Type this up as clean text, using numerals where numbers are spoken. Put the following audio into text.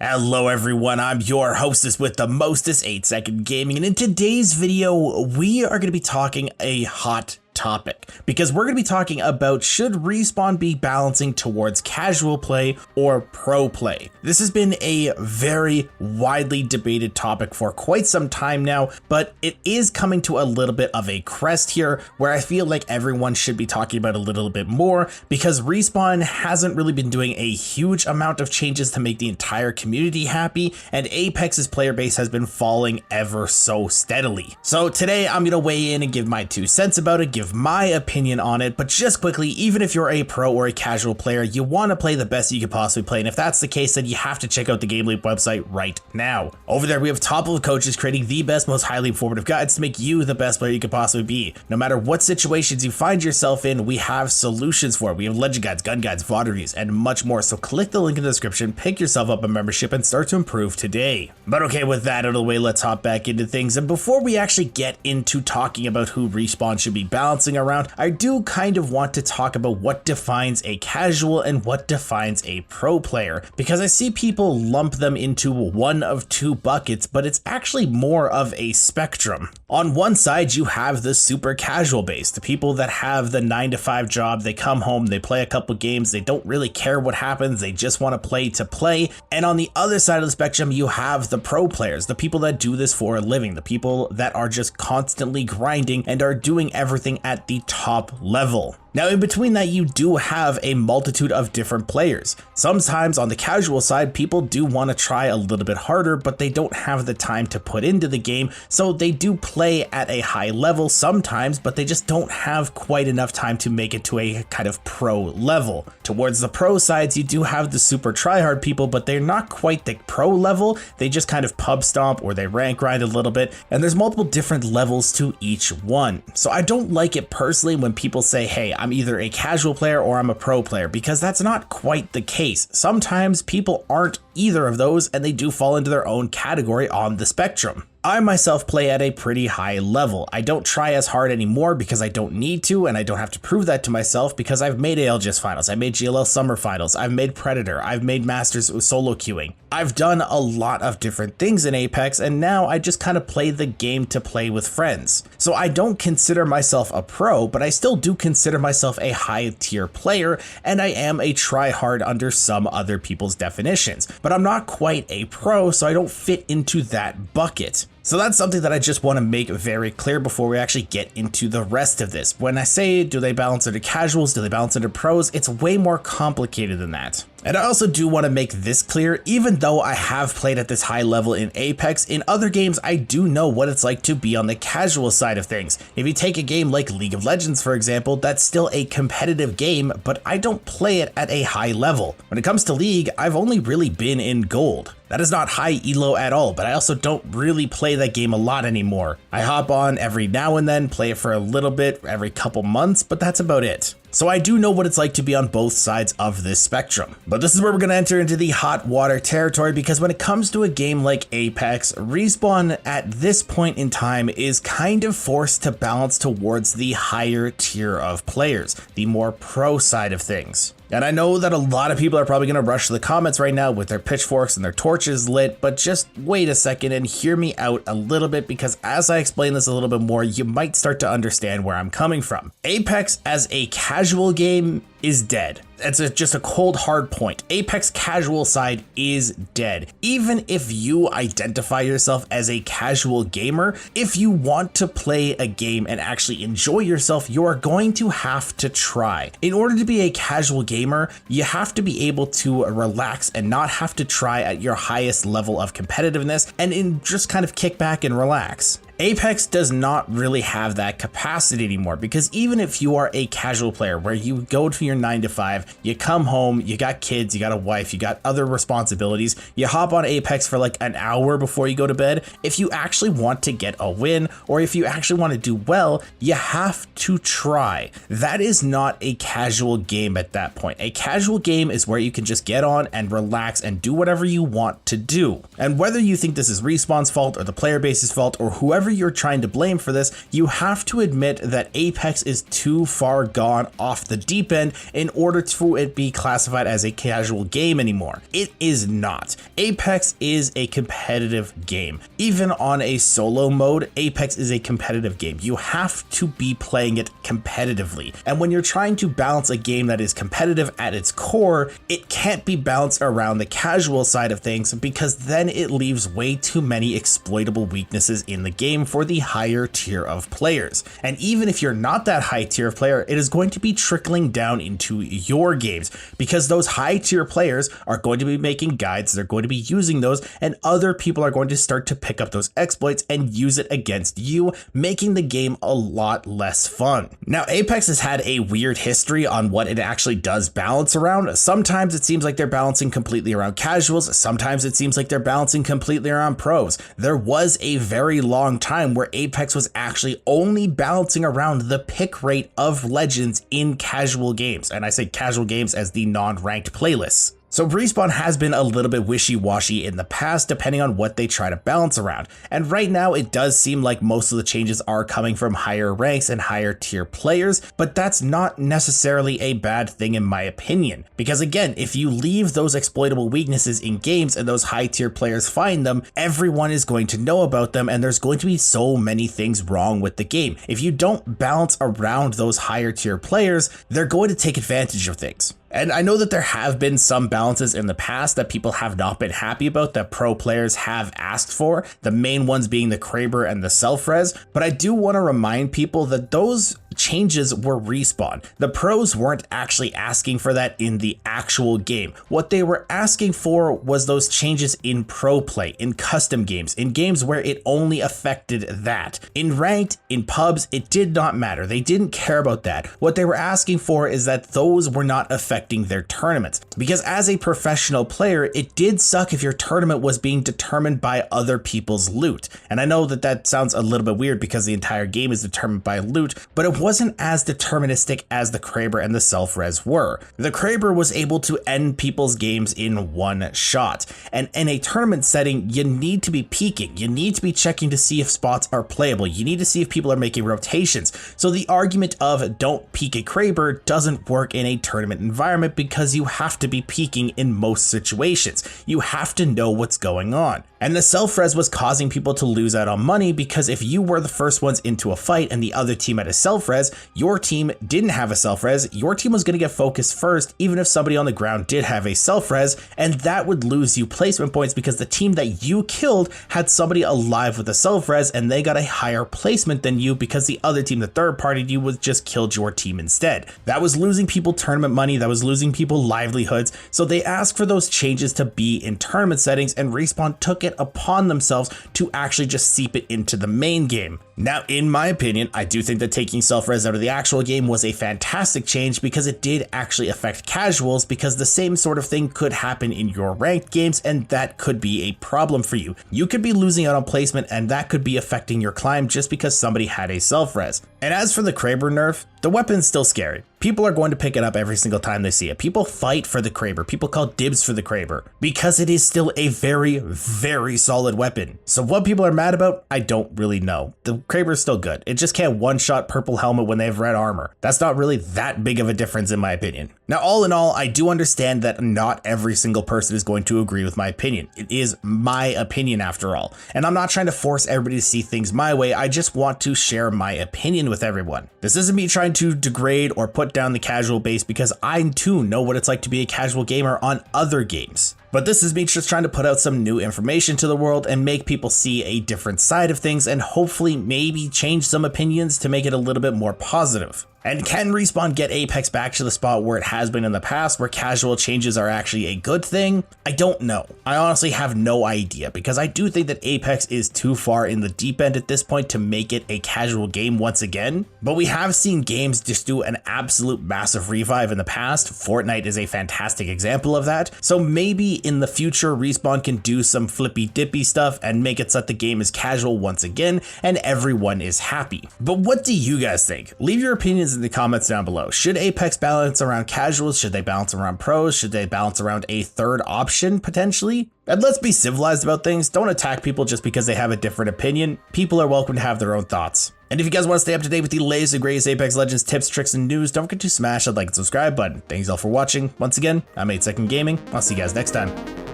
Hello everyone, I'm your hostess with the mostest 8-second gaming, and in today's video we are going to be talking a hot topic because we're going to be talking about should Respawn be balancing towards casual play or pro play. This has been a very widely debated topic for quite some time now, but it is coming to a little bit of a crest here where I feel like everyone should be talking about a little bit more because Respawn hasn't really been doing a huge amount of changes to make the entire community happy, and Apex's player base has been falling ever so steadily. So today I'm going to weigh in and give my 2 cents about it, give my opinion on it, but just quickly, even if you're a pro or a casual player, you want to play the best you could possibly play, and if that's the case, then you have to check out the GameLeap website right now. Over there, we have top level coaches creating the best, most highly informative guides to make you the best player you could possibly be. No matter what situations you find yourself in, we have solutions for it. We have legend guides, gun guides, VOD reviews, and much more, so click the link in the description, pick yourself up a membership, and start to improve today. But okay, with that out of the way, let's hop back into things, and before we actually get into talking about who Respawn should be balancing around, I do kind of want to talk about what defines a casual and what defines a pro player, because I see people lump them into one of two buckets, but it's actually more of a spectrum. On one side, you have the super casual base, the people that have the 9-to-5 job, they come home, they play a couple games, they don't really care what happens, they just want to play. And on the other side of the spectrum, you have the pro players, the people that do this for a living, the people that are just constantly grinding and are doing everything at the top level. Now, in between that, you do have a multitude of different players. Sometimes on the casual side, people do want to try a little bit harder, but they don't have the time to put into the game, so they do play at a high level sometimes, but they just don't have quite enough time to make it to a kind of pro level. Towards the pro sides, you do have the super tryhard people, but they're not quite the pro level. They just kind of pub stomp or they rank grind a little bit, and there's multiple different levels to each one. So I don't like it personally when people say, hey, I'm either a casual player or I'm a pro player, because that's not quite the case. Sometimes people aren't either of those and they do fall into their own category on the spectrum. I myself play at a pretty high level. I don't try as hard anymore because I don't need to, and I don't have to prove that to myself because I've made ALGS finals, I made GLL summer finals, I've made Predator, I've made Masters solo queuing. I've done a lot of different things in Apex, and now I just kind of play the game to play with friends. So I don't consider myself a pro, but I still do consider myself a high tier player, and I am a tryhard under some other people's definitions. But I'm not quite a pro, so I don't fit into that bucket. So that's something that I just want to make very clear before we actually get into the rest of this. When I say, do they balance into casuals, do they balance into pros, it's way more complicated than that. And I also do want to make this clear, even though I have played at this high level in Apex, in other games I do know what it's like to be on the casual side of things. If you take a game like League of Legends, for example, that's still a competitive game, but I don't play it at a high level. When it comes to League, I've only really been in gold. That is not high elo at all, but I also don't really play that game a lot anymore. I hop on every now and then, play it for a little bit, every couple months, but that's about it. So I do know what it's like to be on both sides of this spectrum. But this is where we're going to enter into the hot water territory, because when it comes to a game like Apex, Respawn at this point in time is kind of forced to balance towards the higher tier of players, the more pro side of things. And I know that a lot of people are probably going to rush to the comments right now with their pitchforks and their torches lit, but just wait a second and hear me out a little bit, because as I explain this a little bit more, you might start to understand where I'm coming from. Apex as a casual game is dead. It's just a cold hard point. Apex casual side is dead. Even if you identify yourself as a casual gamer, if you want to play a game and actually enjoy yourself, you are going to have to try. In order to be a casual gamer, you have to be able to relax and not have to try at your highest level of competitiveness and just kind of kick back and relax. Apex does not really have that capacity anymore, because even if you are a casual player where you go to your 9-to-5, you come home, you got kids, you got a wife, you got other responsibilities, you hop on Apex for like an hour before you go to bed, if you actually want to get a win, or if you actually want to do well, you have to try. That is not a casual game at that point. A casual game is where you can just get on and relax and do whatever you want to do. And whether you think this is Respawn's fault or the player base's fault or whoever whoever you're trying to blame for this, you have to admit that Apex is too far gone off the deep end in order to it be classified as a casual game anymore. It is not. Apex is a competitive game. Even on a solo mode, Apex is a competitive game. You have to be playing it competitively. And when you're trying to balance a game that is competitive at its core, it can't be balanced around the casual side of things, because then it leaves way too many exploitable weaknesses in the game for the higher tier of players. And even if you're not that high tier of player, it is going to be trickling down into your games, because those high tier players are going to be making guides, they're going to be using those, and other people are going to start to pick up those exploits and use it against you, making the game a lot less fun. Now, Apex has had a weird history on what it actually does balance around. Sometimes it seems like they're balancing completely around casuals, sometimes it seems like they're balancing completely around pros. There was a very long time where Apex was actually only balancing around the pick rate of legends in casual games, and I say casual games as the non-ranked playlists. So Respawn has been a little bit wishy-washy in the past depending on what they try to balance around, and right now it does seem like most of the changes are coming from higher ranks and higher tier players, but that's not necessarily a bad thing in my opinion, because again, if you leave those exploitable weaknesses in games and those high tier players find them, everyone is going to know about them, and there's going to be so many things wrong with the game. If you don't balance around those higher tier players, they're going to take advantage of things. And I know that there have been some balances in the past that people have not been happy about, that pro players have asked for, the main ones being the Kraber and the self-res, but I do want to remind people that those changes were Respawn. The pros weren't actually asking for that in the actual game. What they were asking for was those changes in pro play, in custom games, in games where it only affected that. In ranked, in pubs, it did not matter. They didn't care about that. What they were asking for is that those were not affecting their tournaments. Because as a professional player, it did suck if your tournament was being determined by other people's loot. And I know that that sounds a little bit weird because the entire game is determined by loot, but it wasn't as deterministic as the Kraber and the self-res were. The Kraber was able to end people's games in one shot. And in a tournament setting, you need to be peeking. You need to be checking to see if spots are playable. You need to see if people are making rotations. So the argument of don't peek a Kraber doesn't work in a tournament environment, because you have to be peeking in most situations. You have to know what's going on. And the self-res was causing people to lose out on money, because if you were the first ones into a fight and the other team had a self-res, your team didn't have a self-res, your team was going to get focused first, even if somebody on the ground did have a self-res, and that would lose you placement points because the team that you killed had somebody alive with a self-res and they got a higher placement than you because the other team, the third party you, was just killed your team instead. That was losing people tournament money, that was losing people livelihoods, so they asked for those changes to be in tournament settings, and Respawn took it upon themselves to actually just seep it into the main game. Now, in my opinion, I do think that taking self-res out of the actual game was a fantastic change, because it did actually affect casuals, because the same sort of thing could happen in your ranked games, and that could be a problem for you. You could be losing out on placement, and that could be affecting your climb just because somebody had a self-res. And as for the Kraber nerf, the weapon's still scary. People are going to pick it up every single time they see it. People fight for the Kraber. People call dibs for the Kraber because it is still a very, very solid weapon. So what people are mad about, I don't really know. The Kraber is still good. It just can't one-shot purple helmet when they have red armor. That's not really that big of a difference in my opinion. Now, all in all, I do understand that not every single person is going to agree with my opinion. It is my opinion after all. And I'm not trying to force everybody to see things my way. I just want to share my opinion with everyone. This isn't me trying to degrade or put down the casual base, because I too know what it's like to be a casual gamer on other games. But this is me just trying to put out some new information to the world and make people see a different side of things, and hopefully maybe change some opinions to make it a little bit more positive. And can Respawn get Apex back to the spot where it has been in the past, where casual changes are actually a good thing? I don't know. I honestly have no idea, because I do think that Apex is too far in the deep end at this point to make it a casual game once again. But we have seen games just do an absolute massive revive in the past. Fortnite is a fantastic example of that. So maybe in the future, Respawn can do some flippy dippy stuff and make it so that the game is casual once again and everyone is happy. But what do you guys think? Leave your opinions in the comments down below. Should Apex balance around casuals? Should they balance around pros? Should they balance around a third option potentially? And let's be civilized about things. Don't attack people just because they have a different opinion. People are welcome to have their own thoughts. And if you guys want to stay up to date with the latest and greatest Apex Legends tips, tricks, and news, don't forget to smash that like and subscribe button. Thanks all for watching. Once again, I'm 8 Second Gaming. I'll see you guys next time.